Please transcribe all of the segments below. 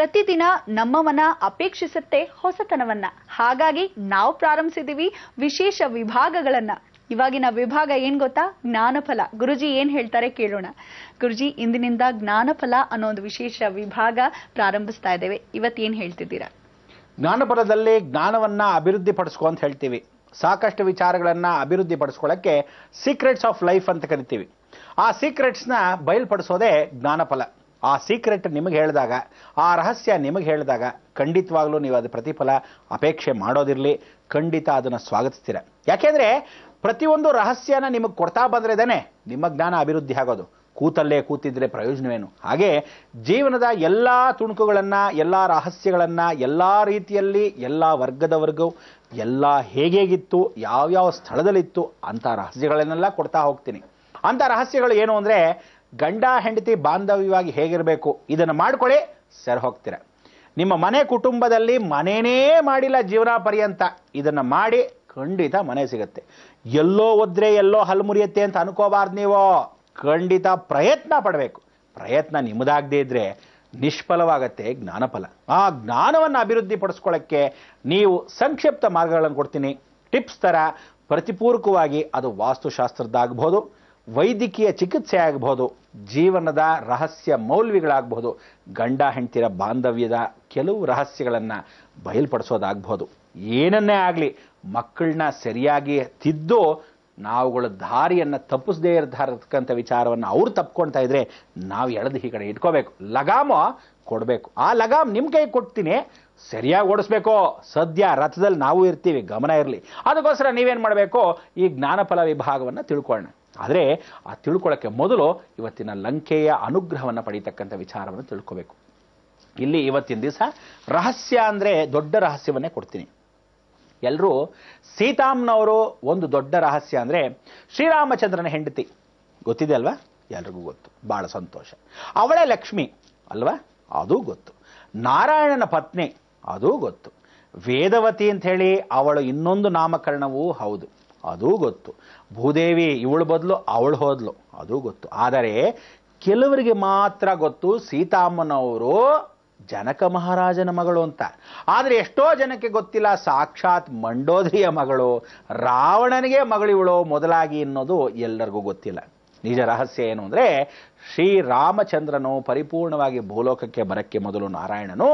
ಪ್ರತಿದಿನ ನಮ್ಮ ಮನ ಅಪೇಕ್ಷಿಸುತ್ತೆ ಹೊಸತನವನ್ನ. ಹಾಗಾಗಿ ನಾವು ಪ್ರಾರಂಭಿಸಿದೀವಿ ವಿಶೇಷ ವಿಭಾಗಗಳನ್ನ. ಇವಾಗಿನ ವಿಭಾಗ ಏನ್ ಗೊತ್ತಾ? ಜ್ಞಾನಫಲ. ಗುರುಜಿ ಏನ್ ಹೇಳ್ತಾರೆ ಕೇಳೋಣ. ಗುರುಜಿ, ಇಂದಿನಿಂದ ಜ್ಞಾನಫಲ ಅನ್ನೋ ಒಂದು ವಿಶೇಷ ವಿಭಾಗ ಪ್ರಾರಂಭಿಸ್ತಾ ಇದ್ದೇವೆ. ಇವತ್ತೇನ್ ಹೇಳ್ತಿದ್ದೀರಾ? ಜ್ಞಾನಫಲದಲ್ಲಿ ಜ್ಞಾನವನ್ನ ಅಭಿವೃದ್ಧಿ ಪಡಿಸ್ಕೊ ಅಂತ ಹೇಳ್ತೀವಿ. ಸಾಕಷ್ಟು ವಿಚಾರಗಳನ್ನ ಅಭಿವೃದ್ಧಿ ಪಡಿಸ್ಕೊಳ್ಳಕ್ಕೆ ಸೀಕ್ರೆಟ್ಸ್ ಆಫ್ ಲೈಫ್ ಅಂತ ಕರಿತೀವಿ. ಆ ಸೀಕ್ರೆಟ್ಸ್ನ ಬಯಲ್ಪಡಿಸೋದೇ ಜ್ಞಾನಫಲ. ಆ ಸೀಕ್ರೆಟ್ ನಿಮಗೆ ಹೇಳಿದಾಗ, ಆ ರಹಸ್ಯ ನಿಮಗೆ ಹೇಳಿದಾಗ ಖಂಡಿತವಾಗ್ಲೂ ನೀವು ಅದು ಪ್ರತಿಫಲ ಅಪೇಕ್ಷೆ ಮಾಡೋದಿರಲಿ, ಖಂಡಿತ ಅದನ್ನು ಸ್ವಾಗತಿಸ್ತೀರ. ಯಾಕೆಂದ್ರೆ ಪ್ರತಿಯೊಂದು ರಹಸ್ಯನ ನಿಮಗೆ ಕೊಡ್ತಾ ಬಂದ್ರೇದಾನೆ ನಿಮ್ಮ ಜ್ಞಾನ ಅಭಿವೃದ್ಧಿ ಆಗೋದು. ಕೂತಲ್ಲೇ ಕೂತಿದ್ರೆ ಪ್ರಯೋಜನವೇನು? ಹಾಗೆ ಜೀವನದ ಎಲ್ಲ ತುಣುಕುಗಳನ್ನು, ಎಲ್ಲ ರಹಸ್ಯಗಳನ್ನು, ಎಲ್ಲ ರೀತಿಯಲ್ಲಿ, ಎಲ್ಲ ವರ್ಗದವರೆಗೂ ಎಲ್ಲ ಹೇಗೇಗಿತ್ತು, ಯಾವ್ಯಾವ ಸ್ಥಳದಲ್ಲಿತ್ತು ಅಂಥ ರಹಸ್ಯಗಳನ್ನೆಲ್ಲ ಕೊಡ್ತಾ ಹೋಗ್ತೀನಿ. ಅಂಥ ರಹಸ್ಯಗಳು ಏನು ಅಂದರೆ, ಗಂಡ ಹೆಂಡತಿ ಬಾಂಧವ್ಯವಾಗಿ ಹೇಗಿರಬೇಕು ಇದನ್ನು ಮಾಡ್ಕೊಳ್ಳಿ, ಸರಿ ಹೋಗ್ತೀರ. ನಿಮ್ಮ ಮನೆ ಕುಟುಂಬದಲ್ಲಿ ಮನೇನೇ ಮಾಡಿಲ್ಲ ಜೀವನ ಪರ್ಯಂತ, ಇದನ್ನು ಮಾಡಿ ಖಂಡಿತ ಮನೆ ಸಿಗುತ್ತೆ. ಎಲ್ಲೋ ಒದ್ರೆ ಎಲ್ಲೋ ಹಲ್ಲು ಮುರಿಯುತ್ತೆ ಅಂತ ಅನ್ಕೋಬಾರ್ದು ನೀವು. ಖಂಡಿತ ಪ್ರಯತ್ನ ಪಡಬೇಕು. ಪ್ರಯತ್ನ ನಿಮ್ಮದಾಗದೇ ಇದ್ರೆ ನಿಷ್ಫಲವಾಗತ್ತೆ ಜ್ಞಾನಫಲ. ಆ ಜ್ಞಾನವನ್ನು ಅಭಿವೃದ್ಧಿ ಪಡಿಸ್ಕೊಳ್ಳೋಕ್ಕೆ ನೀವು ಸಂಕ್ಷಿಪ್ತ ಮಾರ್ಗಗಳನ್ನು ಕೊಡ್ತೀನಿ. ಟಿಪ್ಸ್ ಥರ ಪ್ರತಿಪೂರಕವಾಗಿ ಅದು ವಾಸ್ತುಶಾಸ್ತ್ರದ್ದಾಗಬಹುದು, ವೈದ್ಯಕೀಯ ಚಿಕಿತ್ಸೆ ಆಗಬಹುದು, ಜೀವನದ ರಹಸ್ಯ ಮೌಲ್ಯಗಳಾಗಬಹುದು, ಗಂಡ ಹೆಂಡತಿರ ಬಾಂಧವ್ಯದ ಕೆಲವು ರಹಸ್ಯಗಳನ್ನು ಬಯಲ್ಪಡಿಸೋದಾಗಬಹುದು. ಏನನ್ನೇ ಆಗಲಿ, ಮಕ್ಕಳನ್ನ ಸರಿಯಾಗಿ ತಿದ್ದು ನಾವುಗಳ ದಾರಿಯನ್ನು ತಪ್ಪಿಸದೇ ಇರತಕ್ಕಂಥ ವಿಚಾರವನ್ನು ಅವ್ರು ತಪ್ಕೊಳ್ತಾ ಇದ್ರೆ ನಾವು ಎಳೆದು ಈ ಕಡೆ ಇಟ್ಕೋಬೇಕು. ಲಗಾಮ ಕೊಡಬೇಕು. ಆ ಲಗಾಮ್ ನಿಮ್ಮ ಕೈ ಕೊಡ್ತೀನಿ, ಸರಿಯಾಗಿ ಓಡಿಸ್ಬೇಕು. ಸದ್ಯ ರಥದಲ್ಲಿ ನಾವು ಇರ್ತೀವಿ, ಗಮನ ಇರಲಿ. ಅದಕ್ಕೋಸ್ಕರ ನೀವೇನು ಮಾಡಬೇಕು, ಈ ಜ್ಞಾನಫಲ ವಿಭಾಗವನ್ನು ತಿಳ್ಕೊಳ್ಳೋಣ. ಆದರೆ ಆ ತಿಳ್ಕೊಳ್ಳೋಕ್ಕೆ ಮೊದಲು ಇವತ್ತಿನ ಲಂಕೆಯ ಅನುಗ್ರಹವನ್ನು ಪಡೀತಕ್ಕಂಥ ವಿಚಾರವನ್ನು ತಿಳ್ಕೋಬೇಕು. ಇಲ್ಲಿ ಇವತ್ತಿನ ದಿವಸ ರಹಸ್ಯ ಅಂದರೆ ದೊಡ್ಡ ರಹಸ್ಯವನ್ನೇ ಕೊಡ್ತೀನಿ. ಎಲ್ಲರೂ ಸೀತಾಮ್ನವರು ಒಂದು ದೊಡ್ಡ ರಹಸ್ಯ ಅಂದರೆ ಶ್ರೀರಾಮಚಂದ್ರನ ಹೆಂಡತಿ ಗೊತ್ತಿದೆ ಅಲ್ವಾ? ಎಲ್ರಿಗೂ ಗೊತ್ತು, ಭಾಳ ಸಂತೋಷ. ಅವಳೇ ಲಕ್ಷ್ಮಿ ಅಲ್ವಾ? ಅದು ಗೊತ್ತು. ನಾರಾಯಣನ ಪತ್ನಿ ಅದೂ ಗೊತ್ತು. ವೇದವತಿ ಅಂತ ಹೇಳಿ ಅವಳು ಇನ್ನೊಂದು ನಾಮಕರಣವೂ ಹೌದು, ಅದೂ ಗೊತ್ತು. ಭೂದೇವಿ ಇವಳು ಬದಲು ಅವಳು ಹೋದ್ಲು, ಅದೂ ಗೊತ್ತು. ಆದರೆ ಕೆಲವರಿಗೆ ಮಾತ್ರ ಗೊತ್ತು ಸೀತಾಮ್ಮನವರು ಜನಕ ಮಹಾರಾಜನ ಮಗಳು ಅಂತ. ಆದರೆ ಎಷ್ಟೋ ಜನಕ್ಕೆ ಗೊತ್ತಿಲ್ಲ ಸಾಕ್ಷಾತ್ ಮಂಡೋದರಿಯ ಮಗಳು, ರಾವಣನಿಗೆ ಮಗಳಿವಳು ಮೊದಲಾಗಿ ಅನ್ನೋದು ಎಲ್ಲರಿಗೂ ಗೊತ್ತಿಲ್ಲ. ನಿಜ ರಹಸ್ಯ ಏನು ಅಂದರೆ, ಶ್ರೀರಾಮಚಂದ್ರನು ಪರಿಪೂರ್ಣವಾಗಿ ಭೂಲೋಕಕ್ಕೆ ಬರಕ್ಕೆ ಮೊದಲು ನಾರಾಯಣನು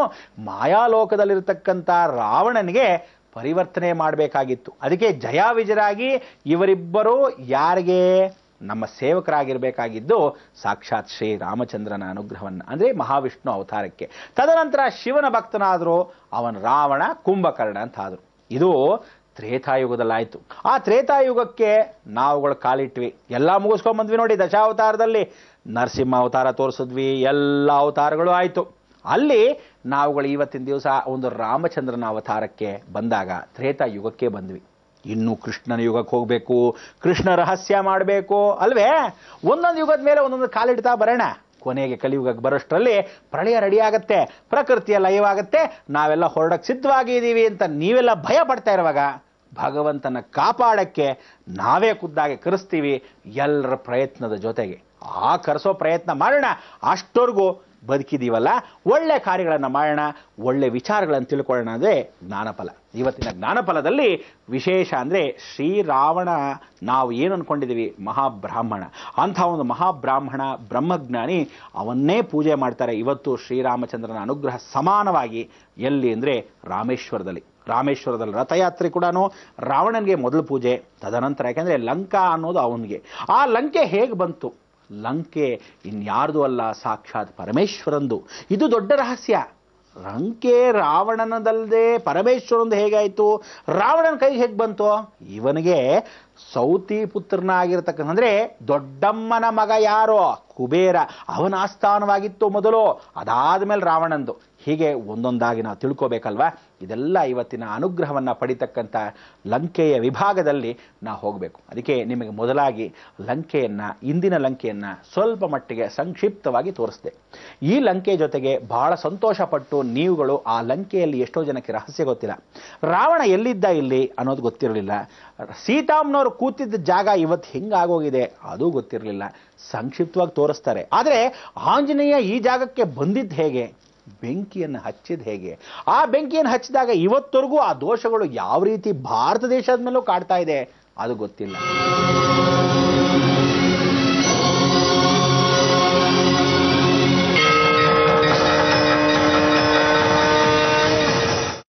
ಮಾಯಾಲೋಕದಲ್ಲಿರತಕ್ಕಂಥ ರಾವಣನಿಗೆ ಪರಿವರ್ತನೆ ಮಾಡಬೇಕಾಗಿತ್ತು. ಅದಕ್ಕೆ ಜಯ ವಿಜಯರಾಗಿ ಇವರಿಬ್ಬರು ಯಾರಿಗೆ ನಮ್ಮ ಸೇವಕರಾಗಿರಬೇಕಾಗಿದ್ದು ಸಾಕ್ಷಾತ್ ಶ್ರೀ ರಾಮಚಂದ್ರನ ಅನುಗ್ರಹವನ್ನು, ಅಂದರೆ ಮಹಾವಿಷ್ಣು ಅವತಾರಕ್ಕೆ. ತದನಂತರ ಶಿವನ ಭಕ್ತನಾದರೂ ಅವನ ರಾವಣ ಕುಂಭಕರ್ಣ ಅಂತ ಆದರು. ಇದು ತ್ರೇತಾಯುಗದಲ್ಲಾಯಿತು. ಆ ತ್ರೇತಾಯುಗಕ್ಕೆ ನಾವುಗಳು ಕಾಲಿಟ್ವಿ, ಎಲ್ಲ ಮುಗಿಸ್ಕೊಂಡ್ಬಂದ್ವಿ ನೋಡಿ. ದಶಾವತಾರದಲ್ಲಿ ನರಸಿಂಹ ಅವತಾರ ತೋರಿಸಿದ್ವಿ, ಎಲ್ಲ ಅವತಾರಗಳು ಆಯಿತು. ಅಲ್ಲಿ ನಾವುಗಳು ಇವತ್ತಿನ ದಿವಸ ಒಂದು ರಾಮಚಂದ್ರನ ಅವತಾರಕ್ಕೆ ಬಂದಾಗ ತ್ರೇತಾಯುಗಕ್ಕೆ ಬಂದ್ವಿ. ಇನ್ನು ಕೃಷ್ಣನ ಯುಗಕ್ಕೆ ಹೋಗಬೇಕು, ಕೃಷ್ಣ ರಹಸ್ಯ ಮಾಡಬೇಕು ಅಲ್ವೇ? ಒಂದೊಂದು ಯುಗದ ಮೇಲೆ ಒಂದೊಂದು ಕಾಲಿಡ್ತಾ ಬರೋಣ. ಕೊನೆಗೆ ಕಲಿಯುಗಕ್ಕೆ ಬರೋಷ್ಟರಲ್ಲಿ ಪ್ರಳಯ ರೆಡಿ ಆಗತ್ತೆ, ಪ್ರಕೃತಿಯ ಲಯವಾಗತ್ತೆ, ನಾವೆಲ್ಲ ಹೊರಡಕ್ಕೆ ಸಿದ್ಧವಾಗಿದ್ದೀವಿ ಅಂತ ನೀವೆಲ್ಲ ಭಯ ಪಡ್ತಾ ಇರುವಾಗ ಭಗವಂತನ ಕಾಪಾಡಕ್ಕೆ ನಾವೇ ಖುದ್ದಾಗಿ ಕರೆಸ್ತೀವಿ ಎಲ್ಲರ ಪ್ರಯತ್ನದ ಜೊತೆಗೆ. ಆ ಕರೆಸೋ ಪ್ರಯತ್ನ ಮಾಡೋಣ. ಅಷ್ಟವರೆಗೂ ಬದುಕಿದೀವಲ್ಲ, ಒಳ್ಳೆ ಕಾರ್ಯಗಳನ್ನು ಮಾಡೋಣ, ಒಳ್ಳೆ ವಿಚಾರಗಳನ್ನು ತಿಳ್ಕೊಳ್ಳೋಣ. ಅಂದರೆ ಜ್ಞಾನಫಲ. ಇವತ್ತಿನ ಜ್ಞಾನಫಲದಲ್ಲಿ ವಿಶೇಷ ಅಂದರೆ ಶ್ರೀರಾವಣ, ನಾವು ಏನು ಅಂದ್ಕೊಂಡಿದ್ದೀವಿ ಮಹಾಬ್ರಾಹ್ಮಣ, ಅಂಥ ಒಂದು ಮಹಾಬ್ರಾಹ್ಮಣ ಬ್ರಹ್ಮಜ್ಞಾನಿ, ಅವನ್ನೇ ಪೂಜೆ ಮಾಡ್ತಾರೆ ಇವತ್ತು ಶ್ರೀರಾಮಚಂದ್ರನ ಅನುಗ್ರಹ ಸಮಾನವಾಗಿ. ಎಲ್ಲಿ ಅಂದರೆ ರಾಮೇಶ್ವರದಲ್ಲಿ. ರಾಮೇಶ್ವರದಲ್ಲಿ ರಥಯಾತ್ರೆ ಕೂಡ ರಾವಣನಿಗೆ ಮೊದಲು ಪೂಜೆ, ತದನಂತರ ಯಾಕೆಂದರೆ ಲಂಕಾ ಅನ್ನೋದು ಅವನಿಗೆ. ಆ ಲಂಕೆ ಹೇಗೆ ಬಂತು? ಲಂಕೆ ಇನ್ಯಾರ್ದು ಅಲ್ಲ, ಸಾಕ್ಷಾತ್ ಪರಮೇಶ್ವರಂದು. ಇದು ದೊಡ್ಡ ರಹಸ್ಯ. ಲಂಕೆ ರಾವಣನದಲ್ಲದೆ ಪರಮೇಶ್ವರಂದು ಹೇಗಾಯಿತು? ರಾವಣನ ಕೈಗೆ ಹೇಗೆ ಬಂತು? ಇವನಿಗೆ ಸೌತಿ ಪುತ್ರನಾಗಿರ್ತಕ್ಕಂಥ, ಅಂದರೆ ದೊಡ್ಡಮ್ಮನ ಮಗ ಯಾರೋ ಕುಬೇರ, ಅವನ ಆಸ್ಥಾನವಾಗಿತ್ತು ಮೊದಲು. ಅದಾದ ಮೇಲೆ ರಾವಣಂದು. ಹೀಗೆ ಒಂದೊಂದಾಗಿ ನಾವು ತಿಳ್ಕೋಬೇಕಲ್ವಾ? ಇದೆಲ್ಲ ಇವತ್ತಿನ ಅನುಗ್ರಹವನ್ನು ಪಡಿತಕ್ಕಂಥ ಲಂಕೆಯ ವಿಭಾಗದಲ್ಲಿ ನಾವು ಹೋಗಬೇಕು. ಅದಕ್ಕೆ ನಿಮಗೆ ಮೊದಲಾಗಿ ಲಂಕೆಯನ್ನು, ಇಂದಿನ ಲಂಕೆಯನ್ನು ಸ್ವಲ್ಪ ಮಟ್ಟಿಗೆ ಸಂಕ್ಷಿಪ್ತವಾಗಿ ತೋರಿಸಿದೆ. ಈ ಲಂಕೆ ಜೊತೆಗೆ ಬಹಳ ಸಂತೋಷಪಟ್ಟು ನೀವುಗಳು ಆ ಲಂಕೆಯಲ್ಲಿ ಎಷ್ಟೋ ಜನಕ್ಕೆ ರಹಸ್ಯ ಗೊತ್ತಿಲ್ಲ. ರಾವಣ ಎಲ್ಲಿದ್ದ ಇಲ್ಲಿ ಅನ್ನೋದು ಗೊತ್ತಿರಲಿಲ್ಲ. ಸೀತಾಮ್ನವರು ಕೂತಿದ್ದ ಜಾಗ ಇವತ್ತು ಹೆಂಗಾಗೋಗಿದೆ ಅದು ಗೊತ್ತಿರಲಿಲ್ಲ. ಸಂಕ್ಷಿಪ್ತವಾಗಿ ತೋರಿಸ್ತಾರೆ. ಆದರೆ ಆಂಜನೇಯ ಈ ಜಾಗಕ್ಕೆ ಬಂದಿದ್ದು ಹೇಗೆ, ಬೆಂಕಿಯನ್ನು ಹಚ್ಚಿದ ಹೇಗೆ, ಆ ಬೆಂಕಿಯನ್ನು ಹಚ್ಚಿದಾಗ ಇವತ್ತವರೆಗೂ ಆ ದೋಷಗಳು ಯಾವ ರೀತಿ ಭಾರತ ದೇಶದ ಮೇಲೂ ಕಾಡ್ತಾ ಇದೆ ಅದು ಗೊತ್ತಿಲ್ಲ.